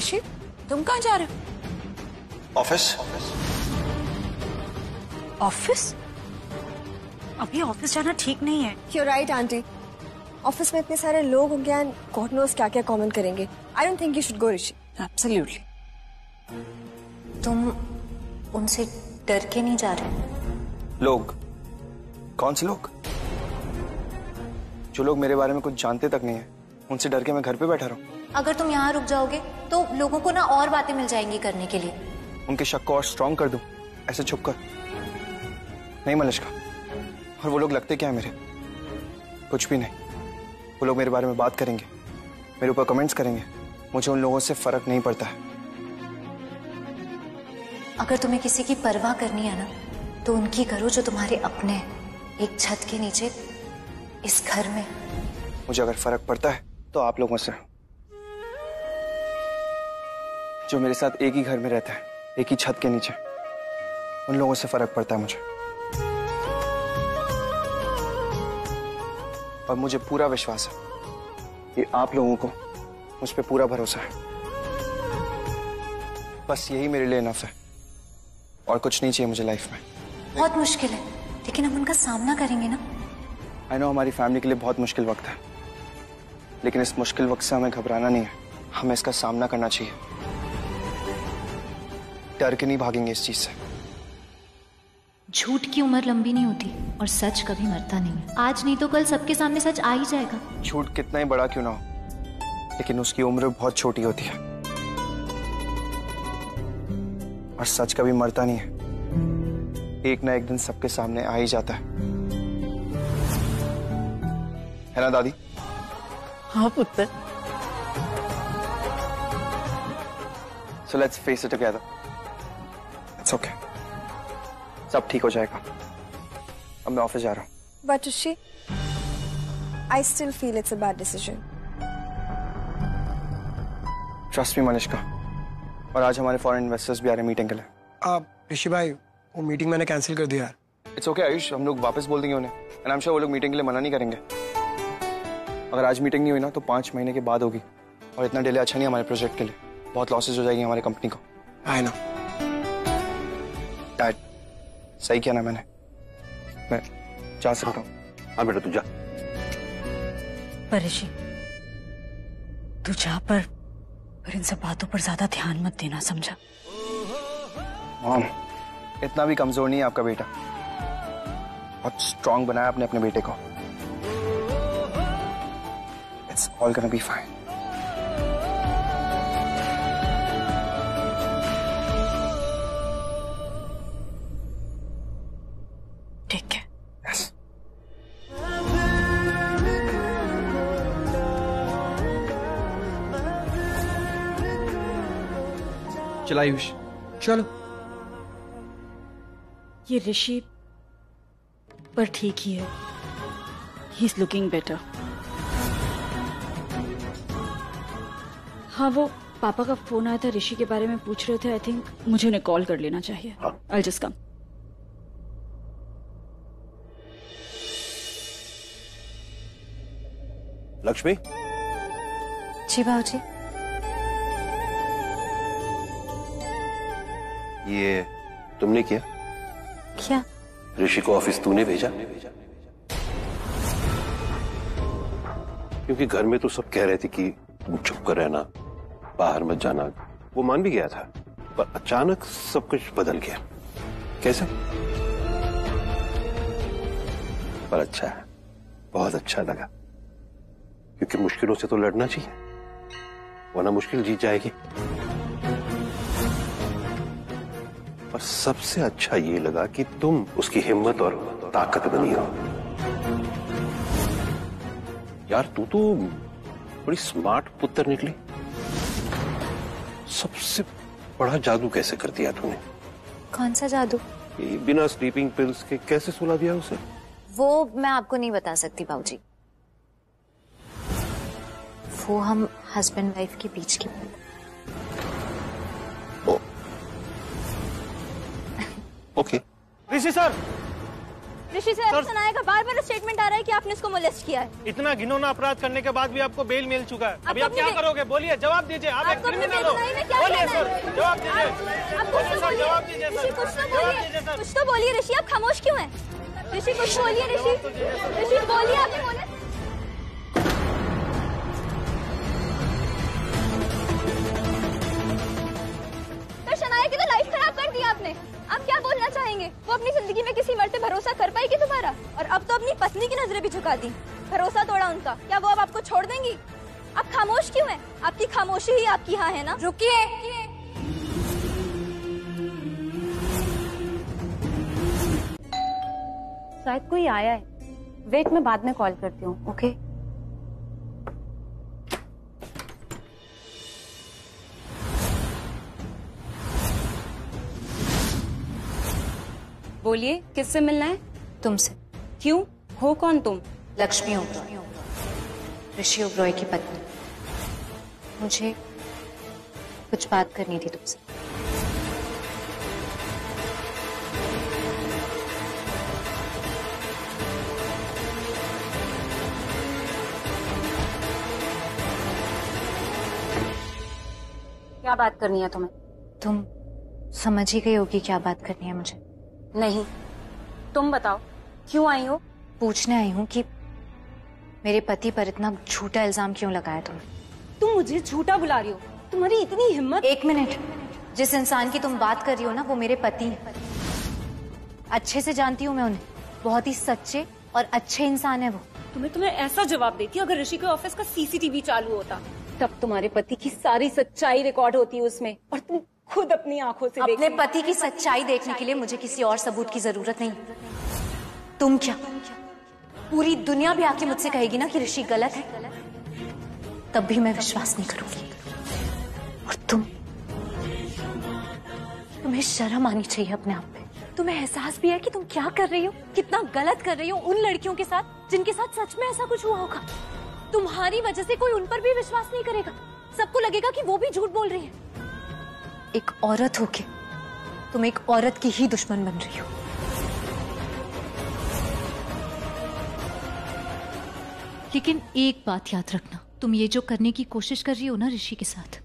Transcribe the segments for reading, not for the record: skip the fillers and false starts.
ऋषि, तुम कहाँ जा रहे हो? ऑफिस। ऑफिस? अभी ऑफिस जाना ठीक नहीं है। You're right, aunty. ऑफिस में इतने सारे लोग होंगे एंड गॉड नोस क्या क्या कमेंट करेंगे। I don't think you should go, Rishi. Absolutely. तुम उनसे डर के नहीं जा रहे? लोग? कौन से लोग? जो लोग मेरे बारे में कुछ जानते तक नहीं है, उनसे डर के मैं घर पे बैठा रहा हूँ। अगर तुम यहाँ रुक जाओगे तो लोगों को ना और बातें मिल जाएंगी करने के लिए। उनके शक को और स्ट्रॉन्ग कर दूं ऐसे छुप कर? नहीं मलिश्का। और वो लोग लगते क्या है मेरे? कुछ भी नहीं। वो लोग मेरे बारे में बात करेंगे, मेरे ऊपर कमेंट्स करेंगे, मुझे उन लोगों से फर्क नहीं पड़ता है। अगर तुम्हें किसी की परवाह करनी है ना, तो उनकी करो जो तुम्हारे अपने हैं, एक छत के नीचे इस घर में। मुझे अगर फर्क पड़ता है तो आप लोगों से, जो मेरे साथ एक ही घर में रहता है, एक ही छत के नीचे, उन लोगों से फर्क पड़ता है मुझे। और मुझे पूरा विश्वास है कि आप लोगों को मुझ पे पूरा भरोसा है। बस यही मेरे लिए इनफ है और कुछ नहीं चाहिए मुझे लाइफ में। बहुत मुश्किल है, लेकिन हम उनका सामना करेंगे ना। आई नो हमारी फैमिली के लिए बहुत मुश्किल वक्त है, लेकिन इस मुश्किल वक्त से हमें घबराना नहीं है, हमें इसका सामना करना चाहिए। डर के नहीं भागेंगे इस चीज से। झूठ की उम्र लंबी नहीं होती और सच कभी मरता नहीं है। आज नहीं तो कल सबके सामने सच आ ही जाएगा। झूठ कितना ही बड़ा क्यों ना हो, लेकिन उसकी उम्र बहुत छोटी होती है और सच कभी मरता नहीं है। एक ना एक दिन सबके सामने आ ही जाता है ना दादी? हाँ पुत्र। So let's face it together. It's okay. सब ठीक हो जाएगा। अब मैं ऑफिस जा रहा हूँ। But Rishi, I still feel it's a bad decision. Trust me मनिष्का। और आज हमारे फॉरेन इन्वेस्टर्स भी आ रहे हैं मीटिंग के लिए। ऋषि भाई, वो मीटिंग मैंने कैंसिल कर दिया यार। It's okay आयुष, हम लोग वापस बोल देंगे उन्हें। And I'm sure वो लोग मीटिंग के लिए मना नहीं करेंगे। अगर आज मीटिंग नहीं हुई ना तो 5 महीने के बाद होगी, और इतना डिले अच्छा नहीं हमारे प्रोजेक्ट के लिए। बहुत लॉसेस हो जाएगी हमारी कंपनी को। I know. डैड, सही किया ना मैंने? मैं जा सकता हूँ? हाँ बेटा, तू जा। पर ऋषि, तू जा, पर इन सब बातों पर ज्यादा ध्यान मत देना, समझा? मॉम, इतना भी कमजोर नहीं है आपका बेटा। बहुत स्ट्रांग बनाया आपने अपने बेटे को। It's all gonna be fine. ठीक है। Yes. चला आयुष, चलो। ये ऋषि पर ठीक ही है। He is looking better. हाँ, वो पापा का फोन आया था, ऋषि के बारे में पूछ रहे थे। आई थिंक मुझे उन्हें कॉल कर लेना चाहिए। I'll just come. लक्ष्मी। जी बाबूजी। ये तुमने किया? क्या? ऋषि को ऑफिस तूने भेजा? क्योंकि घर में तो सब कह रहे थे कि तुम चुप कर रहना, बाहर मत जाना। वो मान भी गया था, पर अचानक सब कुछ बदल गया। कैसे? पर अच्छा है, बहुत अच्छा लगा, क्योंकि मुश्किलों से तो लड़ना चाहिए, वरना मुश्किल जीत जाएगी। और सबसे अच्छा ये लगा कि तुम उसकी हिम्मत और ताकत बनी हो। यार, तू तो बड़ी स्मार्ट पुत्र निकली। सबसे बड़ा जादू कैसे कर दिया तूने? कौन सा जादू? बिना स्लीपिंग पिल्स के कैसे सुला दिया उसे? वो मैं आपको नहीं बता सकती बाबूजी। वो हम हस्बैंड वाइफ के बीच की बात। ओके। ऋषि सर, ऋषि से सनाया का बार बार स्टेटमेंट आ रहा है कि आपने इसको मोलेस्ट किया है। इतना घिनौना अपराध करने के बाद भी आपको बेल मिल चुका है, अभी आप क्या करोगे? बोलिए, जवाब दीजिए। आप एक क्रिमिनल हो, बोलिए सर, जवाब दीजिए। जवाब दीजिए सर, कुछ तो बोलिए ऋषि, आप खामोश क्यों हैं? ऋषि कुछ बोलिए, ऋषि बोलिए, आपने बोला। तो शनाया की तो लाइफ खराब कर दी आपने। आप क्या बोलना चाहेंगे? वो अपनी जिंदगी में किसी मर्द पे भरोसा कर पाएगी तुम्हारा? और अब तो अपनी पत्नी की नजरें भी झुका दी, भरोसा तोड़ा उनका। क्या वो अब आपको छोड़ देंगी? आप खामोश क्यों हैं? आपकी खामोशी ही आपकी हाँ है ना? रुकिए। शायद कोई आया है, वेट, मैं बाद में कॉल करती हूँ। ओके बोलिए, किससे मिलना है? तुमसे। क्यों? हो कौन तुम? लक्ष्मी ओबरॉय, ऋषि ओबरॉय की पत्नी। मुझे कुछ बात करनी थी तुमसे। क्या बात करनी है तुम्हें? तुम समझ ही गई होगी क्या बात करनी है मुझे। नहीं, तुम बताओ, क्यों आई हो? पूछने आई हूँ कि मेरे पति पर इतना झूठा इल्जाम क्यों लगाया तुमने? तुम मुझे झूठा बुला रही हो? तुम्हारी इतनी हिम्मत? एक मिनट, जिस इंसान की तुम बात कर रही हो ना, वो मेरे पति हैं। अच्छे से जानती हूँ मैं उन्हें, बहुत ही सच्चे और अच्छे इंसान है वो। तुम्हें ऐसा जवाब देती अगर ऋषि के ऑफिस का सीसीटीवी चालू होता, तब तुम्हारे पति की सारी सच्चाई रिकॉर्ड होती है उसमें, और तुम खुद अपनी आंखों से अपने पति की सच्चाई देखने के लिए मुझे किसी और सबूत की जरूरत नहीं। तुम क्या, पूरी दुनिया भी आके मुझसे कहेगी ना कि ऋषि गलत है, तब भी मैं विश्वास नहीं करूंगी। और तुम्हें शर्म आनी चाहिए अपने आप पे। तुम्हें एहसास भी है कि तुम क्या कर रही हो, कितना गलत कर रही हो उन लड़कियों के साथ जिनके साथ सच में ऐसा कुछ हुआ होगा। तुम्हारी वजह से कोई उन पर भी विश्वास नहीं करेगा, सबको लगेगा कि वो भी झूठ बोल रही है। एक औरत होके तुम एक औरत की ही दुश्मन बन रही हो। लेकिन एक बात याद रखना, तुम ये जो करने की कोशिश कर रही हो ना ऋषि के साथ,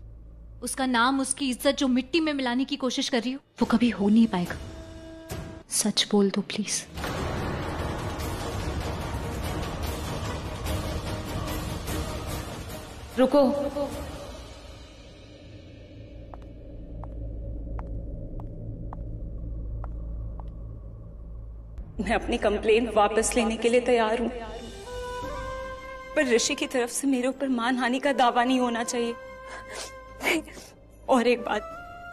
उसका नाम, उसकी इज्जत जो मिट्टी में मिलाने की कोशिश कर रही हो, वो कभी हो नहीं पाएगा। सच बोल दो प्लीज। रुको, मैं अपनी कंप्लेंट वापस लेने के लिए तैयार हूँ, पर ऋषि की तरफ से मेरे ऊपर मानहानि का दावा नहीं होना चाहिए। और एक बात,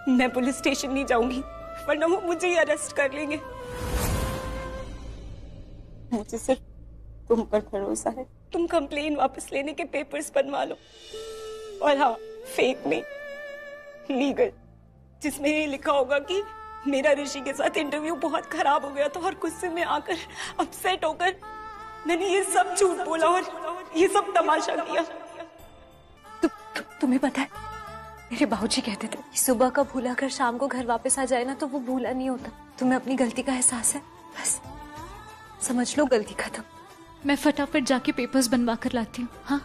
मैं पुलिस स्टेशन नहीं जाऊंगी, वरना वो मुझे ही अरेस्ट कर लेंगे। मुझे सिर्फ तुम पर भरोसा है। तुम कंप्लेन वापस लेने के पेपर्स बनवा लो, और हाँ, फेक नहीं, लीगल, जिसमें ये लिखा होगा कि मेरा ऋषि के साथ इंटरव्यू बहुत खराब हो गया था और गुस्से में आकर, अपसेट होकर मैंने ये सब झूठ बोला और ये सब तमाशा किया। तुम्हें पता है, मेरे बाबूजी कहते थे कि सुबह का भूला कर शाम को घर वापस आ जाए ना तो वो भूला नहीं होता। तुम्हें अपनी गलती का एहसास है? बस समझ लो गलती खत्म। मैं फटाफट जाके पेपर्स बनवा कर लाती हूँ। हाँ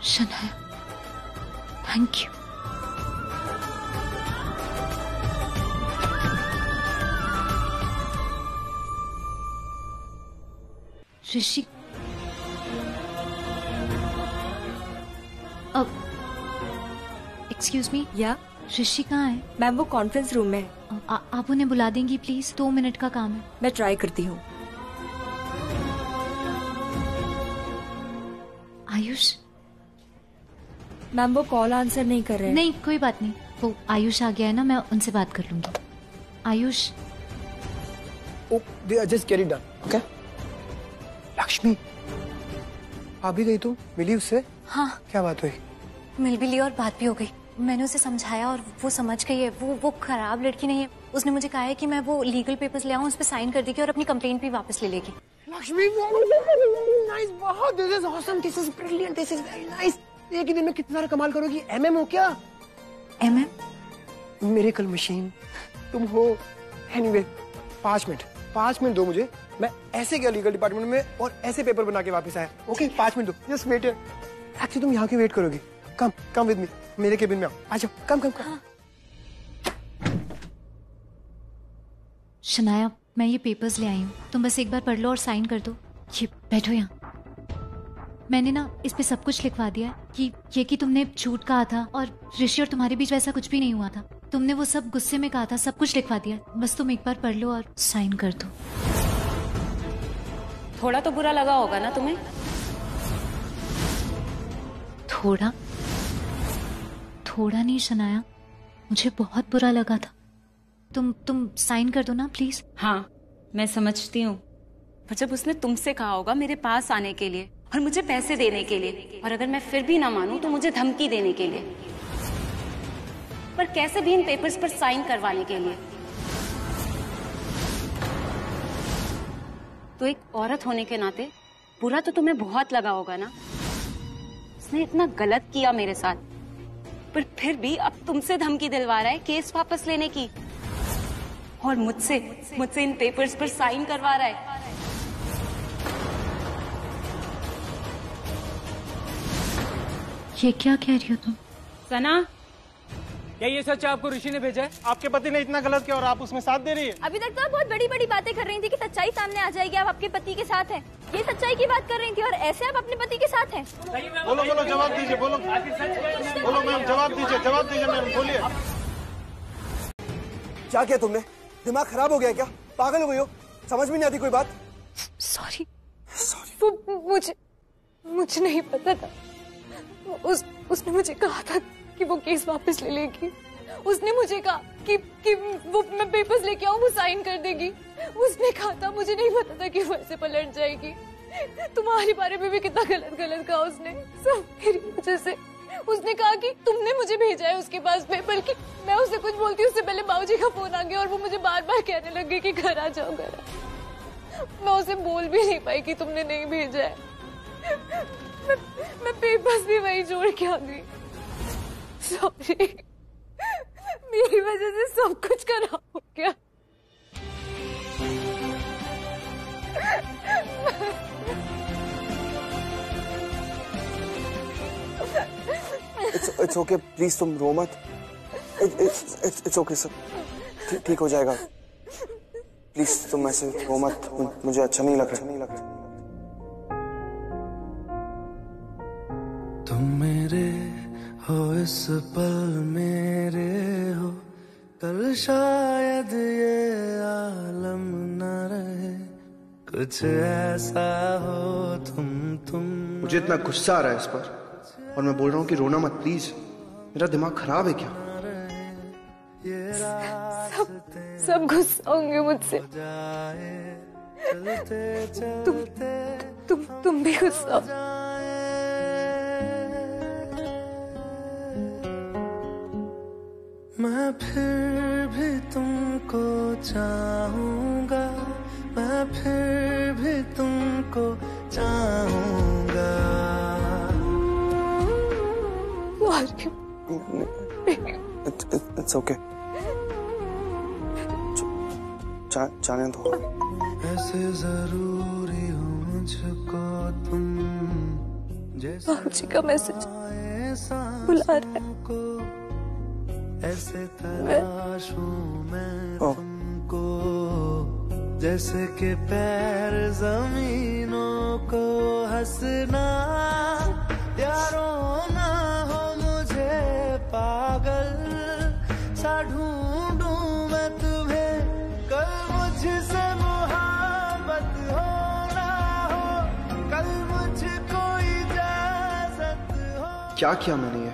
शनाया, थैंक यू। ऋषि, अब एक्सक्यूज मी, या ऋषि कहाँ है? मैम वो कॉन्फ्रेंस रूम में है। आप उन्हें बुला देंगी प्लीज? 2 मिनट का काम है। मैं ट्राई करती हूँ। आयुष? मैम वो कॉल आंसर नहीं कर रहे। नहीं कोई बात नहीं, वो आयुष आ गया है ना, मैं उनसे बात कर लूंगी। Ayush, just get it done, okay? Lakshmi, आ भी गई तू? मिली उससे? हाँ। क्या बात हुई? मिल भी ली और बात भी हो गई। मैंने उसे समझाया और वो समझ गई है। वो खराब लड़की नहीं है। उसने मुझे कहा है कि मैं वो लीगल पेपर्स ले आऊं, उस पे साइन कर देगी और अपनी कंप्लेंट भी वापस ले लेगी। लक्ष्मी, नाइस, बहुत, this is awesome, this is brilliant, this is very nice. एक ही दिन में कितना कमाल करोगी। एमएम हो क्या? एमएम? मिरेकल मशीन तुम हो। एनीवे, 5 मिनट 5 मिनट दो मुझे, मैं ऐसे गया लीगल डिपार्टमेंट में और ऐसे पेपर बना के वापस आया। ओके 5 मिनट दो, जस्ट वेट। एक्चुअली तुम यहाँ क्यों वेट करोगी? कम विद मी, मेरे केबिन में आओ, आ जाओ, कम। शनाया, मैं ये पेपर्स ले आई हूँ, तुम बस एक बार पढ़ लो और साइन कर दो। ये बैठो यहाँ। मैंने ना इस पे सब कुछ लिखवा दिया कि तुमने झूठ कहा था और ऋषि और तुम्हारे बीच वैसा कुछ भी नहीं हुआ था। तुमने वो सब गुस्से में कहा था, सब कुछ लिखवा दिया। बस तुम एक बार पढ़ लो और साइन कर दो। थोड़ा तो बुरा लगा होगा ना तुम्हें? थोड़ा नहीं शनाया, मुझे बहुत बुरा लगा था। तुम साइन कर दो ना प्लीज। हाँ मैं समझती हूँ, पर जब उसने तुमसे कहा होगा मेरे पास आने के लिए और मुझे पैसे देने के लिए, और अगर मैं फिर भी ना मानूं तो मुझे धमकी देने के लिए, पर कैसे भी इन पेपर्स पर साइन करवाने के लिए, तो एक औरत होने के नाते बुरा तो तुम्हें बहुत लगा होगा ना। उसने इतना गलत किया मेरे साथ, पर फिर भी अब तुमसे धमकी दिलवा रहा है केस वापस लेने की, और मुझसे इन पेपर्स पर साइन करवा रहा है। ये क्या कह रही हो तुम? सना, क्या ये सच है आपको ऋषि ने भेजा है? आपके पति ने इतना गलत किया और आप उसमें साथ दे रही है? अभी तक तो आप बहुत बड़ी बातें कर रही थी कि सच्चाई सामने आ जाएगी, आप आपके पति के साथ हैं। ये सच्चाई की बात कर रही थी और ऐसे आप अपने पति के साथ हैं। बोलो जवाब दीजिए, बोलो मैम, जवाब दीजिए मैम, बोलिए। क्या किया तुमने? दिमाग खराब हो गया क्या? पागल हो गई हो? समझ में नहीं आती कोई बात? सॉरी वो मुझे नहीं पता था। उसने मुझे कहा था कि वो केस वापस ले लेगी। उसने मुझे कहा कि वो मैं पेपर्स लेके आऊं, वो साइन कर देगी। उसने कहा था, मुझे नहीं पता था कि वो ऐसे पलट जाएगी। तुम्हारे बारे में भी कितना गलत कहा उसने, सब मेरी वजह से। उसने कहा कि तुमने मुझे भेजा है उसके पास पेपर, कि मैं उससे कुछ बोलती उससे पहले बाबूजी का फोन आ गया और वो मुझे बार कहने लगे कि घर आ जाओ। मैं उसे बोल भी नहीं पाई कि तुमने नहीं भेजा है। मैं पेपर्स भी वही जोड़ के आ गई। सॉरी, मेरी वजह से सब कुछ खराब हो गया। It's okay, प्लीज तुम रो मत। It's okay सब ठीक हो जाएगा। प्लीज तुम ऐसे रो मत, मुझे अच्छा नहीं लग रहा। तुम मेरे हो इस पल मेरे हो, कल शायद ये आलम न रहे, कुछ ऐसा हो तुम। मुझे इतना गुस्सा आ रहा है इस पर, और मैं बोल रहा हूँ कि रोना मत प्लीज। मेरा दिमाग खराब है क्या? सब गुस्सा होंगे मुझसे। तुम भी गुस्सा हो। मैं फिर भी तुमको चाहूंगा, मैं फिर भी तुमको चाहूंगा। It's okay. जाने दो। ऐसे जरूरी हो मुझको तुम, जैसे बाबूजी का मैसेज बुला रहा है। ऐसे तलाशूं मैं तुमको, जैसे कि पैर जमीनों को हंसना, यारो ना हो मुझे पागल सा ढूंढूं मैं तुम्हें, कल मुझसे मोहब्बत हो ना हो, कल मुझको इजाजत हो। क्या किया मैंने? ये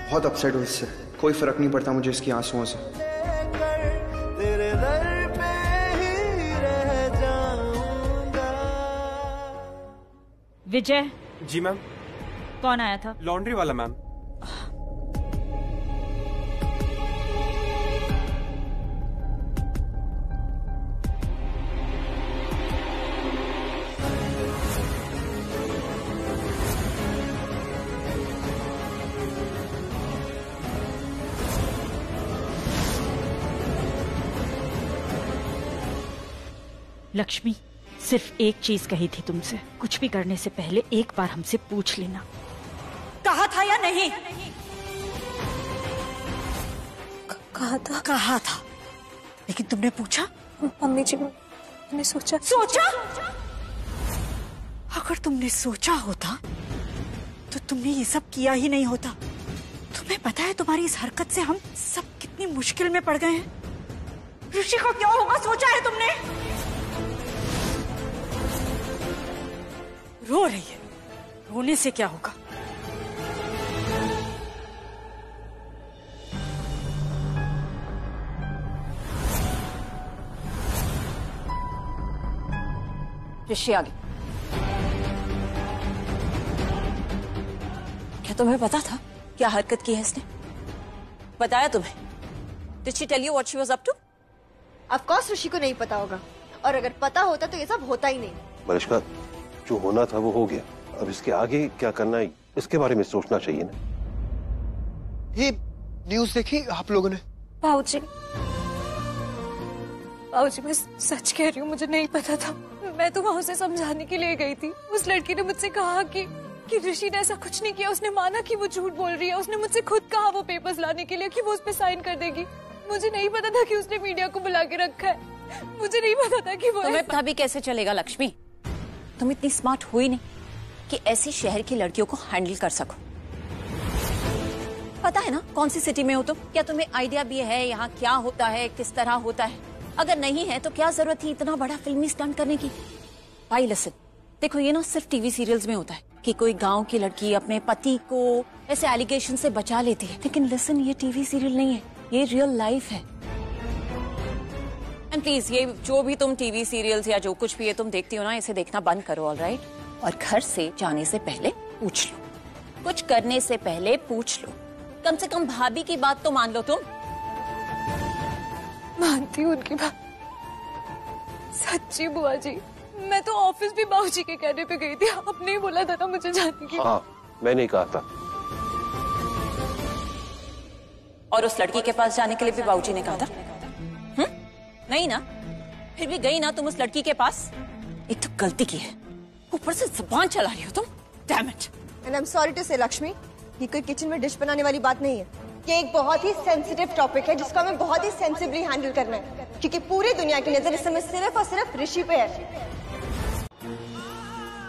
बहुत अपसेट हूँ इससे। कोई फर्क नहीं पड़ता मुझे इसकी आंसुओं से। तेरे दर पे ही रह जाऊंगा। विजय। जी मैम। कौन आया था? लॉन्ड्री वाला मैम। लक्ष्मी, सिर्फ एक चीज कही थी तुमसे, कुछ भी करने से पहले एक बार हमसे पूछ लेना। कहा था या नहीं? कहा था, लेकिन तुमने पूछा? मम्मी जी, मैंने सोचा। अगर तुमने सोचा होता तो तुमने ये सब किया ही नहीं होता। तुम्हें पता है तुम्हारी इस हरकत से हम सब कितनी मुश्किल में पड़ गए हैं। ऋषि को क्या होगा सोचा है तुमने? रो रही है, रोने से क्या होगा? ऋषि आ गई। क्या तुम्हें पता था क्या हरकत की है इसने? बताया तुम्हें? Did she tell you what she was up to? Of course ऋषि को नहीं पता होगा, और अगर पता होता तो ये सब होता ही नहीं। मलिष्का, जो होना था वो हो गया, अब इसके आगे क्या करना है इसके बारे में सोचना चाहिए ना। ये न्यूज़ देखी आप लोगों ने? बाबूजी, मैं सच कह रही हूँ, मुझे नहीं पता था। मैं तो वहाँ उसे समझाने के लिए गई थी। उस लड़की ने मुझसे कहा कि ऋषि ने ऐसा कुछ नहीं किया। उसने माना कि वो झूठ बोल रही है। उसने मुझसे खुद कहा वो पेपर्स लाने के लिए कि वो उस पे साइन कर देगी। मुझे नहीं पता था कि उसने मीडिया को बुला के रखा है। मुझे नहीं पता था कि वो। तुम्हें पता भी कैसे चलेगा लक्ष्मी? तुम इतनी स्मार्ट हुई नहीं कि ऐसी शहर की लड़कियों को हैंडल कर सको। पता है ना कौन सी सिटी में हो तुम? क्या तुम्हें आइडिया भी है यहाँ क्या होता है, किस तरह होता है? अगर नहीं है तो क्या जरूरत थी इतना बड़ा फिल्मी स्टंट करने की? भाई लिसन, देखो ये ना सिर्फ टीवी सीरियल्स में होता है कि कोई गांव की लड़की अपने पति को ऐसे एलिगेशन से बचा लेती है, लेकिन लिसन, ये टीवी सीरियल नहीं है, ये रियल लाइफ है। एंड प्लीज ये जो भी तुम टीवी सीरियल्स या जो कुछ भी है तुम देखती हो ना, इसे देखना बंद करो, ऑलराइट? और घर से जाने से पहले पूछ लो, कुछ करने से पहले पूछ लो। कम से कम भाभी की बात तो मान लो तुम। मानती हूँ उनकी बात। सच्ची बुआ जी, मैं तो ऑफिस भी बाबूजी के कहने पे गई थी। आपने ही बोला था ना मुझे जाने की। हाँ, मैंने ही कहा था। और उस लड़की के पास जाने के लिए भी बाबूजी ने कहा था? नहीं ना? फिर भी गई ना तुम उस लड़की के पास? एक तो गलती की है, ऊपर से जुबान चला रही हो तुम। Damn it. And I am sorry to say Lakshmi, ये कोई किचन में डिश बनाने वाली बात नहीं है। ये एक बहुत ही सेंसिटिव टॉपिक है जिसको हमें बहुत ही सेंसिबली हैंडल करना है, क्योंकि पूरी दुनिया की नजर इस समय सिर्फ और सिर्फ ऋषि पे है।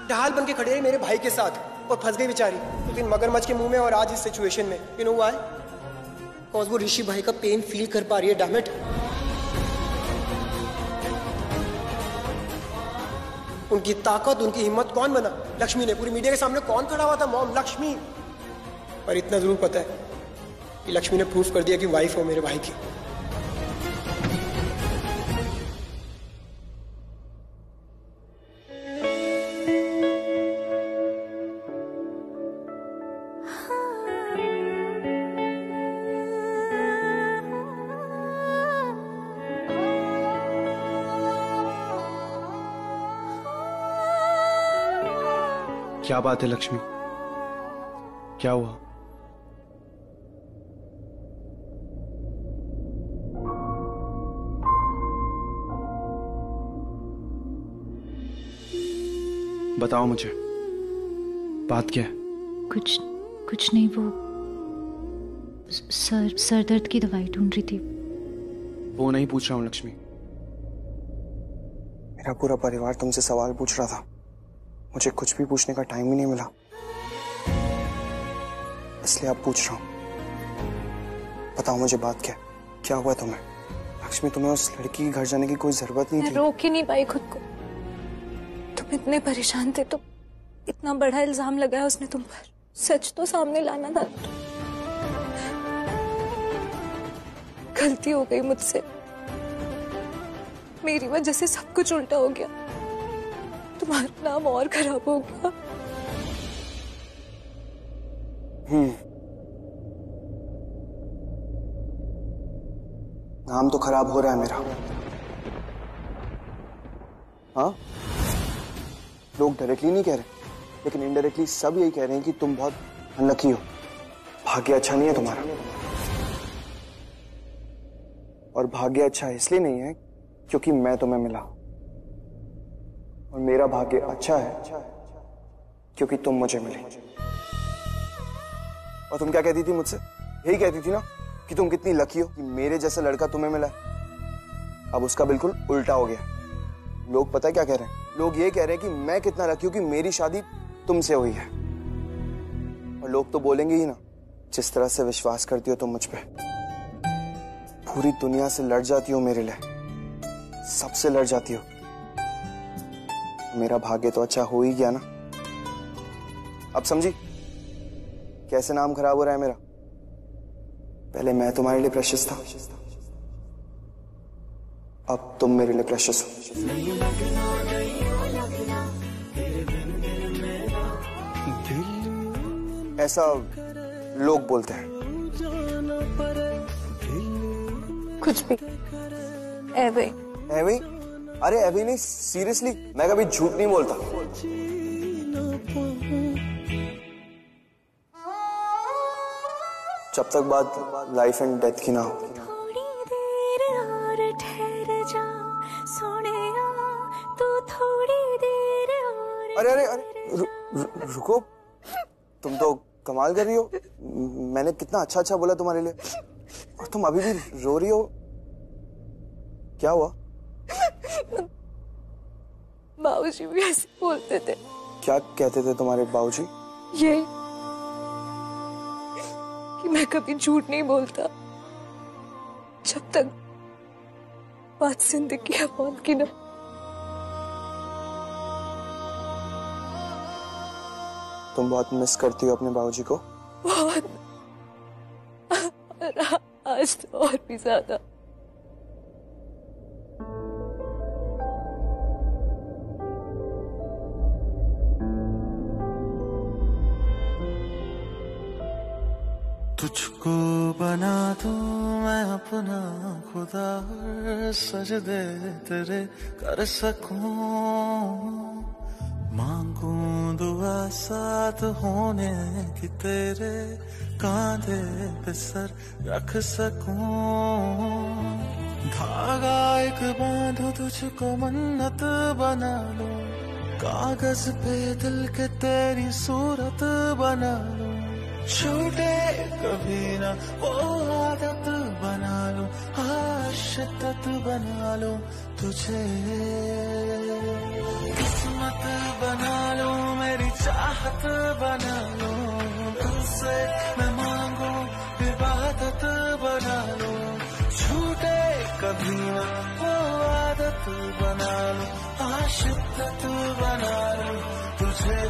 ढाल बन के खड़े है मेरे भाई के साथ और फंस गई बेचारी, लेकिन मगरमच्छ के मुंह में और आज इस सिचुएशन में। You know why? बिकॉज़ वो ऋषि भाई का पेन फील कर पा रही है। Damn it. उनकी ताकत, उनकी हिम्मत कौन बना? लक्ष्मी ने। पूरी मीडिया के सामने कौन खड़ा हुआ था? मॉम, लक्ष्मी। पर इतना जरूर पता है कि लक्ष्मी ने प्रूफ कर दिया कि वाइफ हो मेरे भाई की। क्या बात है लक्ष्मी? क्या हुआ? बताओ मुझे, बात क्या है? कुछ नहीं, वो सर दर्द की दवाई ढूंढ रही थी। वो नहीं पूछ रहा हूँ लक्ष्मी। मेरा पूरा परिवार तुमसे सवाल पूछ रहा था, मुझे कुछ भी पूछने का टाइम ही नहीं मिला, इसलिए अब पूछ रहा हूँ। बताओ मुझे बात क्या हुआ तुम्हें? लक्ष्मी, तुम्हें उस लड़की के घर जाने की कोई जरूरत नहीं थी। मैं रोक ही नहीं पाई खुद को। तुम इतने परेशान थे, तो इतना बड़ा इल्जाम लगाया उसने तुम पर। सच तो सामने लाना था। गलती हो गई मुझसे, मेरी वजह से सब कुछ उल्टा हो गया, तुम्हारा नाम और खराब हो गया। नाम तो खराब हो रहा है मेरा। हाँ, लोग डायरेक्टली नहीं कह रहे, लेकिन इनडायरेक्टली सब यही कह रहे हैं कि तुम बहुत अनलकी हो, भाग्य अच्छा नहीं है तुम्हारा। और भाग्य अच्छा इसलिए नहीं है क्योंकि मैं तुम्हें मिला। और मेरा भाग्य अच्छा है क्योंकि तुम मुझे मिली। और तुम क्या कहती थी मुझसे? यही कहती थी ना कि तुम कितनी लकी हो कि मेरे जैसा लड़का तुम्हें मिला है। अब उसका बिल्कुल उल्टा हो गया। लोग पता है क्या कह रहे हैं? लोग ये कह रहे हैं कि मैं कितना लकी हूं कि मेरी शादी तुमसे हुई है। और लोग तो बोलेंगे ही ना, जिस तरह से विश्वास करती हो तुम मुझ पे, पूरी दुनिया से लड़ जाती हो मेरे लिए, सबसे लड़ जाती हो। मेरा भाग्य तो अच्छा हो ही गया ना। अब समझी कैसे नाम खराब हो रहा है मेरा? पहले मैं तुम्हारे लिए प्रेशियस था, अब तुम मेरे लिए प्रेशियस हो। ऐसा लोग बोलते हैं। कुछ भी एवे एवे? अरे एवे नहीं, सीरियसली मैं कभी झूठ नहीं बोलता। जब तक बात लाइफ एंड डेथ की ना हो। थोड़ी देर और ठहर जा सोनिया, तू थोड़ी देर और। अरे अरे अरे रुको, तुम तो कमाल कर रही हो। मैंने कितना अच्छा अच्छा बोला तुम्हारे लिए और तुम अभी भी रो रही हो। क्या हुआ? बाबूजी भी ऐसे बोलते थे। क्या कहते थे तुम्हारे बाबूजी? ये कि मैं कभी झूठ नहीं बोलता जब तक बात जिंदगी या मौत की ना। तुम बहुत मिस करती हो अपने बाबूजी को? बहुत। आज तो और भी ज्यादा। तुझको बना दूं मैं अपना खुदा, सजदे तेरे कर सकूं, मांगूं दुआ साथ होने की तेरे, कांधे पे सर रख सकूं, धागा एक बांधो तुझको मन्नत बना लो, कागज पे दिल के तेरी सूरत बना लो, छूटे कभी ना वो आदत बना लो, शिद्दत बना लो, तुझे किस्मत बना लो, मेरी चाहत बना लो, तुझसे मैं मांगू इबादत बना लो, छूटे कभी ना वो आदत बना लो, शिद्दत बना लो, तुझे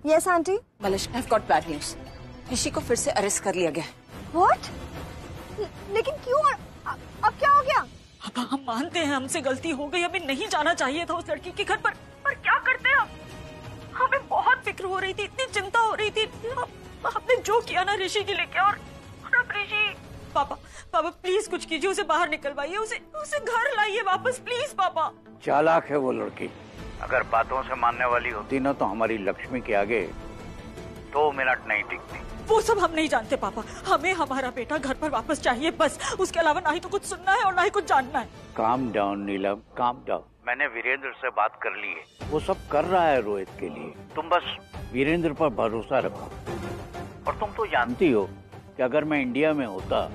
yes aunty. Malish, I've got bad news. Rishi को फिर से अरेस्ट कर लिया गया है। What? लेकिन क्यों? अब क्या हो गया? अब हम मानते हैं हमसे गलती हो गई, हमें नहीं जाना चाहिए था उस लड़की के घर पर क्या करते हम? हमें बहुत फिक्र हो रही थी, इतनी चिंता हो रही थी। हमने जो किया ना ऋषि के लेके, और अब ऋषि। पापा प्लीज कुछ कीजिए, उसे बाहर निकलवाइए, उसे घर लाइए वापस प्लीज पापा। चालाक है वो लड़की, अगर बातों से मानने वाली होती ना तो हमारी लक्ष्मी के आगे 2 मिनट नहीं टिकती। वो सब हम नहीं जानते पापा, हमें हमारा बेटा घर पर वापस चाहिए बस। उसके अलावा ना ही तो कुछ सुनना है और ना ही कुछ जानना है। काम डाउन नीलम, काम डाउन। मैंने वीरेंद्र से बात कर ली है, वो सब कर रहा है रोहित के लिए। तुम बस वीरेंद्र पर भरोसा रखो। और तुम तो जानती हो कि अगर मैं इंडिया में होता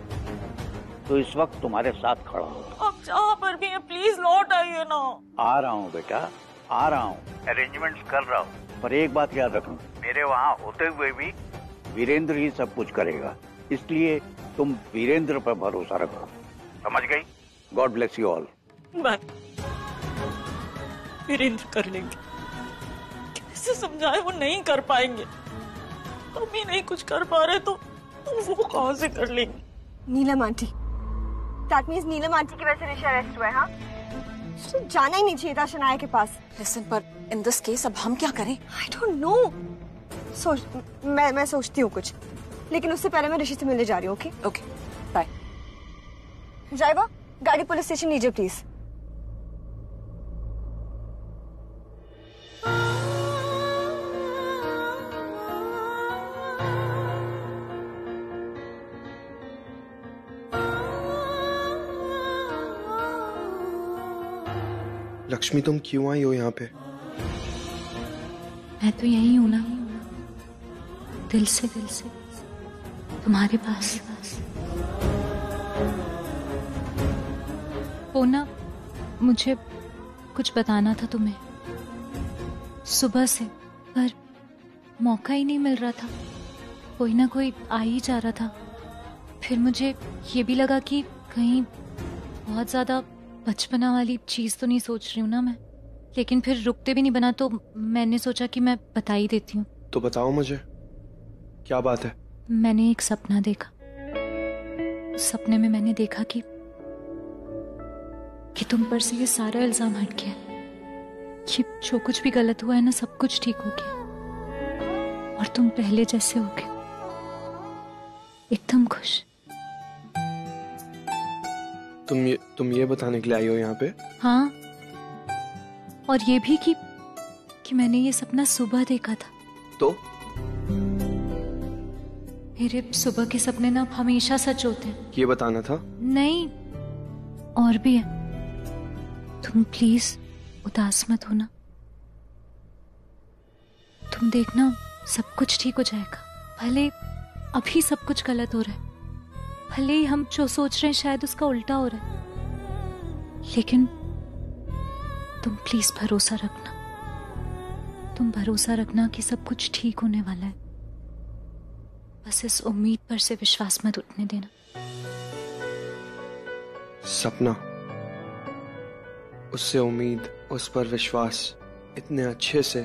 तो इस वक्त तुम्हारे साथ खड़ा होता। अब जहाँ पर भी है प्लीज लौट आइए ना। आ रहा हूँ बेटा, आ रहा हूँ, अरेंजमेंट्स कर रहा हूँ, पर एक बात याद रखना, मेरे वहाँ होते हुए भी वीरेंद्र ही सब कुछ करेगा, इसलिए तुम वीरेंद्र पर भरोसा रखो, समझ गई? God bless you all. Bye. Virendra कर लेंगे, कैसे समझाए, वो नहीं कर पाएंगे। हम ही नहीं कुछ कर पा रहे तो वो कहाँ से कर लेंगे? Neelam aunty, that means Neelam aunty की वजह से ऋषि अरेस्ट हुआ है। हाँ, तो जाना ही नहीं चाहिए था शनाया के पास। लिसन, पर इन दिस केस अब हम क्या करें? I don't know. मैं सोचती हूँ कुछ, लेकिन उससे पहले मैं ऋषि से मिलने जा रही हूँ। Okay okay, bye. ड्राइवर, गाड़ी पुलिस स्टेशन लीजिए प्लीज। लक्ष्मी, तुम क्यों आई हो यहाँ पे? मैं तो यही हूं ना, दिल से तुम्हारे पास। वो ना, मुझे कुछ बताना था तुम्हें सुबह से, पर मौका ही नहीं मिल रहा था। कोई ना कोई आ ही जा रहा था। फिर मुझे ये भी लगा कि कहीं बहुत ज्यादा बचपना वाली चीज तो नहीं सोच रही हूँ ना मैं, लेकिन फिर रुकते भी नहीं बना, तो मैंने सोचा कि मैं बता ही देती हूँ। तो बताओ मुझे, क्या बात है? मैंने एक सपना देखा। सपने में मैंने देखा कि तुम पर से ये सारा इल्जाम हट गया, कि जो कुछ भी गलत हुआ है ना, सब कुछ ठीक हो गया और तुम पहले जैसे हो गए, एकदम खुश। तुम ये बताने के लिए आई हो यहाँ पे? हाँ, और ये भी कि मैंने ये सपना सुबह देखा था। तो मेरे सुबह के सपने ना हमेशा सच होते हैं। ये बताना था? नहीं, और भी है। तुम प्लीज उदास मत होना। तुम देखना, सब कुछ ठीक हो जाएगा। भले अभी सब कुछ गलत हो रहा है, भले ही हम जो सोच रहे हैं शायद उसका उल्टा हो रहा है, लेकिन तुम प्लीज भरोसा रखना। तुम भरोसा रखना कि सब कुछ ठीक होने वाला है। बस इस उम्मीद पर से विश्वास मत उठने देना। सपना, उससे उम्मीद, उस पर विश्वास, इतने अच्छे से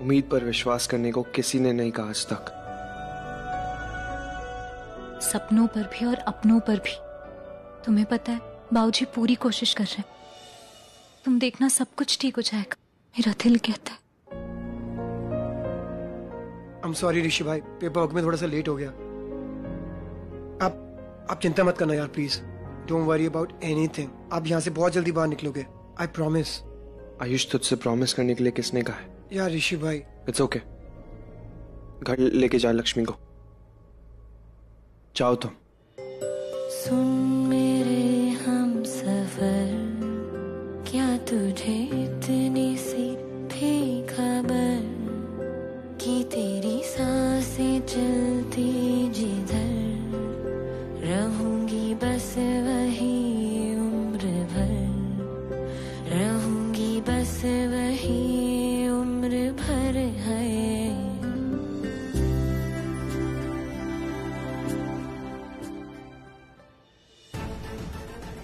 उम्मीद पर विश्वास करने को किसी ने नहीं कहा आज तक। सपनों पर भी और अपनों पर भी। तुम्हें पता है, बाबूजी पूरी कोशिश कर रहे हैं। तुम देखना, सब कुछ ठीक हो जाएगा, मेरा दिल कहता है। I'm sorry ऋषि भाई, पेपर वर्क में थोड़ा सा लेट हो गया। आप चिंता मत करना यार, please don't worry about anything. आप यहाँ से बहुत जल्दी बाहर निकलोगे, आई प्रॉमिस। आयुष, तुझसे प्रॉमिस करने के लिए किसने कहा है? यार ऋषि भाई, इट्स ओके। घर लेके जा लक्ष्मी को, जाओ तुम। सुन मेरे हम सफर, क्या तुझे इतनी सी भी खबर कि तेरी सांसें चलती जिधर, रहूंगी बस वही उम्र भर, रहूंगी बस वही उम्र भर है।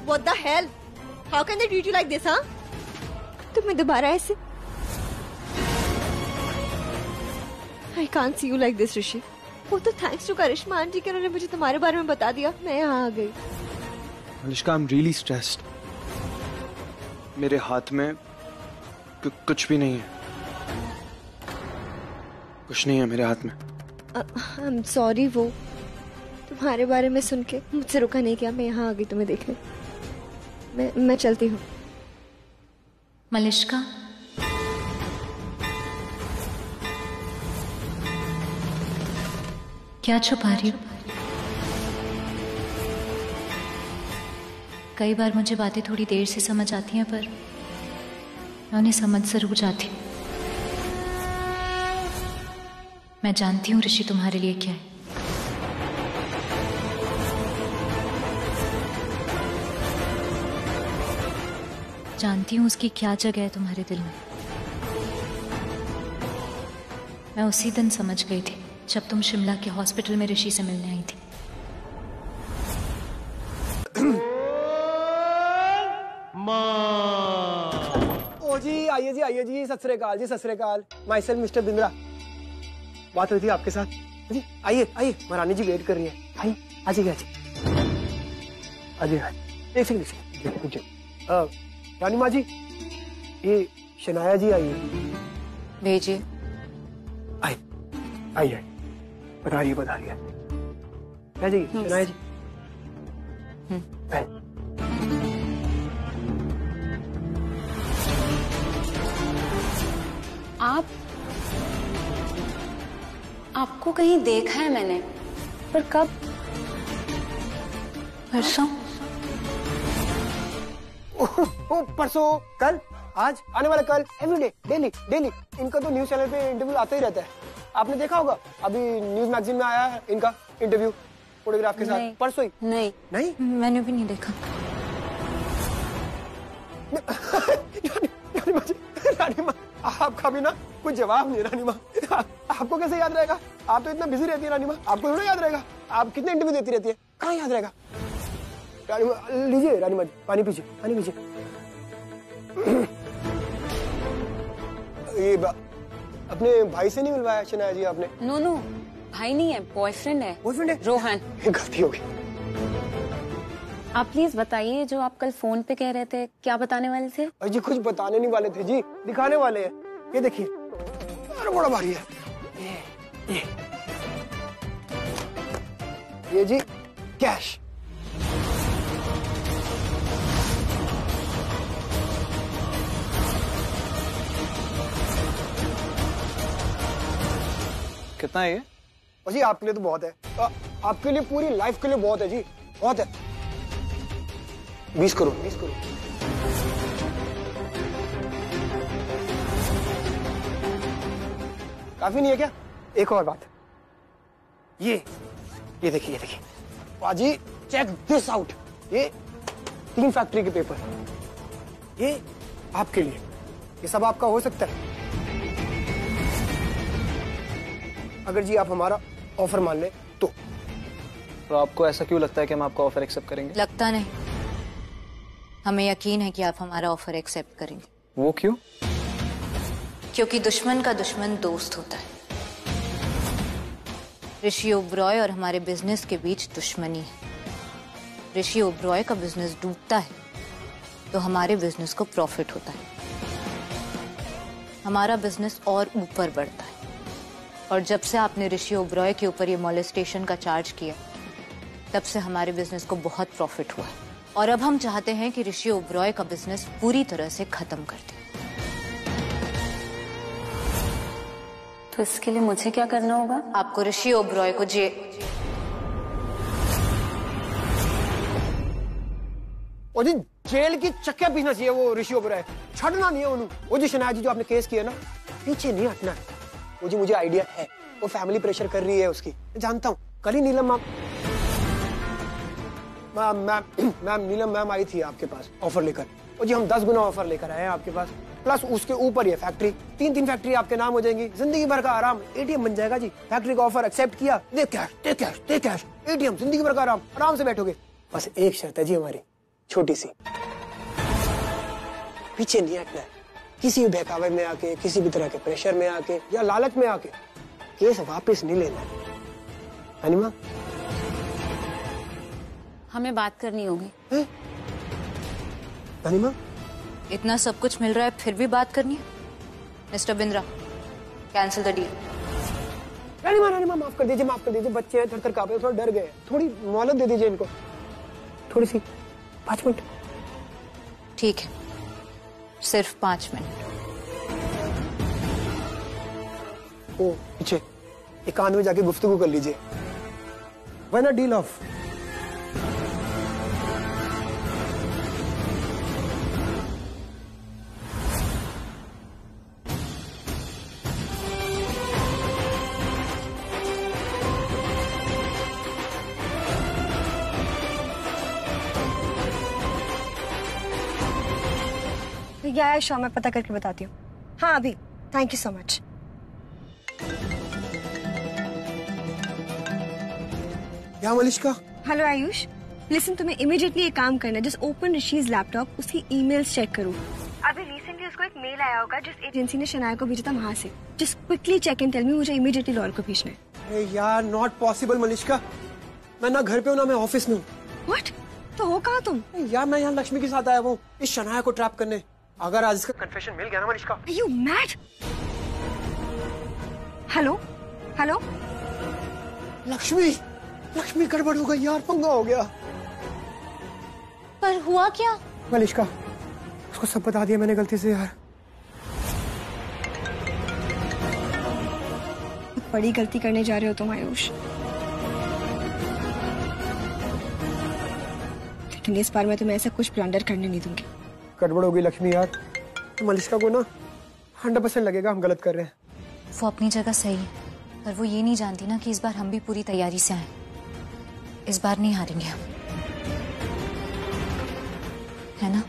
What the hell? How can they treat you like this, हाँ? तुम्हें दोबारा ऐसे? I can't see you like this, ऋषि। वो तो थैंक्स टू करिश्मा आंटी के, उन्होंने मुझे तुम्हारे बारे में बता दिया, मैं यहाँ आ गई। Anushka, I'm really stressed। मेरे हाथ में कुछ भी नहीं है। कुछ नहीं है मेरे हाथ में। I'm sorry, वो तुम्हारे बारे में सुन के मुझसे रुका नहीं किया, मैं यहाँ आ गई तुम्हें देखने। मैं चलती हूँ। मलिष्का, क्या छुपा रही हो? कई बार मुझे बातें थोड़ी देर से समझ आती हैं, पर मैं उन्हें समझ जरूर जाती हूँ। मैं जानती हूँ ऋषि तुम्हारे लिए क्या है। जानती हूँ उसकी क्या जगह है तुम्हारे दिल में। मैं उसी दिन समझ गई थी जब तुम शिमला के हॉस्पिटल में ऋषि से मिलने आई थी। ओ जी, आइए जी, सत श्री अकाल जी, सत श्री अकाल। My self mister Bindra. बात हुई थी आपके साथ जी। आइए, महारानी जी वेट कर रही है। आइए, आ जाइए। एक सेकंड। रानी माँ जी, ये शनाया जी आई है। भेजिए। आई बता रही है। क्या जी शनाया जी? आपको कहीं देखा है मैंने, पर कब? परसों। परसों, कल, आज, आने वाला कल, एवरीडे, डेली डेली इनका तो न्यूज चैनल पे इंटरव्यू आता ही रहता है। आपने देखा होगा, अभी न्यूज मैगजीन में आया है इनका इंटरव्यू फोटोग्राफ के साथ। परसों ही? नहीं मैंने भी नहीं देखा। रानी माँ, आपका भी ना कुछ जवाब नहीं। रानी माँ, आपको कैसे याद रहेगा? आप तो इतना बिजी रहती है रानी माँ, आपको थोड़ा याद रहेगा? आप कितने इंटरव्यू देती रहती है, कहाँ याद रहेगा? रानी माँ, लीजिए रानी माँ, पानी पीजिए, पानी पीजिए। ये अपने भाई से नहीं मिलवाया शनाया जी आपने? नो, भाई नहीं है, बॉयफ्रेंड है। बॉयफ्रेंड है? रोहन। गलती हो गई। आप प्लीज बताइए, जो आप कल फोन पे कह रहे थे, क्या बताने वाले थे? जी कुछ बताने नहीं वाले थे जी, दिखाने वाले हैं। ये देखिए, अरे बड़ा भारी है ये जी कैश। कितना है ये? जी आपके लिए तो बहुत है, आपके लिए पूरी लाइफ के लिए बहुत है जी, बहुत है। 20 करोड़। काफी नहीं है क्या? एक और बात, ये देखिए पाजी, चेक दिस आउट। ये 3 फैक्ट्री के पेपर, ये आपके लिए, ये सब आपका हो सकता है अगर जी आप हमारा ऑफर मान लें तो। आपको ऐसा क्यों लगता है कि हम आपका ऑफर एक्सेप्ट करेंगे? लगता नहीं, हमें यकीन है कि आप हमारा ऑफर एक्सेप्ट करेंगे। वो क्यों? क्योंकि दुश्मन का दुश्मन दोस्त होता है। ऋषि ओबरॉय और हमारे बिजनेस के बीच दुश्मनी है। ऋषि ओबरॉय का बिजनेस डूबता है तो हमारे बिजनेस को प्रॉफिट होता है, हमारा बिजनेस और ऊपर बढ़ता है। और जब से आपने ऋषि ओबरॉय के ऊपर ये मॉलेस्टेशन का चार्ज किया, तब से हमारे बिजनेस को बहुत प्रॉफिट हुआ है। और अब हम चाहते हैं कि ऋषि ओबरॉय का बिजनेस पूरी तरह से खत्म कर दें। तो इसके लिए मुझे क्या करना होगा? आपको ऋषि ओबरॉय को और जी जेल की चक्के पीना चाहिए वो ऋषि ओबरॉय, छड़ना नहीं है उन्हें। वो जी शनाया जी जो आपने केस किया ना, पीछे नहीं हटना है। वो जी मुझे आइडिया है, वो फैमिली प्रेशर कर रही है उसकी, मैं जानता हूँ। कल ही नीलम मैम नीलम मैम आई थी आपके पास ऑफर लेकर। और जी हम 10 गुना ऑफर लेकर आए हैं आपके पास, प्लस उसके ऊपर ये फैक्ट्री, 3 फैक्ट्री आपके नाम हो जाएंगी, जिंदगी भर का आराम, एटीएम बन जाएगा जी। फैक्ट्री का ऑफर एक्सेप्ट किया, दे कैश, एटीएम, जिंदगी भर का आराम से बैठोगे। बस एक शर्त है जी हमारी, छोटी सी, पीछे नहीं हटना है। किसी भी बहकावे में आके, किसी भी तरह के प्रेशर में आके या लालच में आके केस वापस नहीं लेना है। अनिमा, हमें बात करनी होगी। अनिमा, इतना सब कुछ मिल रहा है फिर भी बात करनी है? Mister Bindra, cancel the deal. रानीमा माफ कर दीजिए, बच्चे हैं, थर कांपे, थोड़ा डर गए, थोड़ी मोहलत दे दीजिए इनको, थोड़ी सी, 5 मिनट। ठीक है, सिर्फ 5 मिनट। ओ पीछे एकांत में जाके गुफ्तगू कर लीजिए, वरना डील ऑफ। या शो मैं पता करके बताती हूँ। हाँ अभी, थैंक यू सो मच। क्या मलिश्का? हेलो आयुष, लिसन, तुम्हें इमीडिएटली एक काम करना है, जस्ट ओपन ऋषि's लैपटॉप, उसकी ईमेल्स चेक करो। अभी रिसेंटली उसको एक मेल आया होगा जिस एजेंसी ने शनाया को भेजा था वहाँ से। Just quickly check and tell me, मुझे इमीडिएटली लॉयर को भेजना है। अरे यार नॉट पॉसिबल मलिश्का, मैं ना घर पे हूँ ना मैं ऑफिस में हूँ। व्हाट? तो हो कहाँ तुम? यार मैं यहाँ लक्ष्मी के साथ आया हूँ इस शनाया को ट्रैप करने। अगर आज इसका कन्फेशन मिल गया ना Malishka. Are you mad? Hello hello Lakshmi, Lakshmi गड़बड़ हो गई यार, पंगा हो गया। पर हुआ क्या? मलिश्का उसको सब बता दिया मैंने गलती से यार। बड़ी गलती करने जा रहे हो तुम आयुष, लेकिन इस बार मैं तुम्हें ऐसा कुछ ब्लंडर करने नहीं दूंगी। गड़बड़ हो गई लक्ष्मी यार, तो मलिश्का को ना 100% लगेगा हम गलत कर रहे हैं। वो अपनी जगह सही है, पर वो ये नहीं जानती ना कि इस बार हम भी पूरी तैयारी से आए। इस बार नहीं हारेंगे हम, है ना?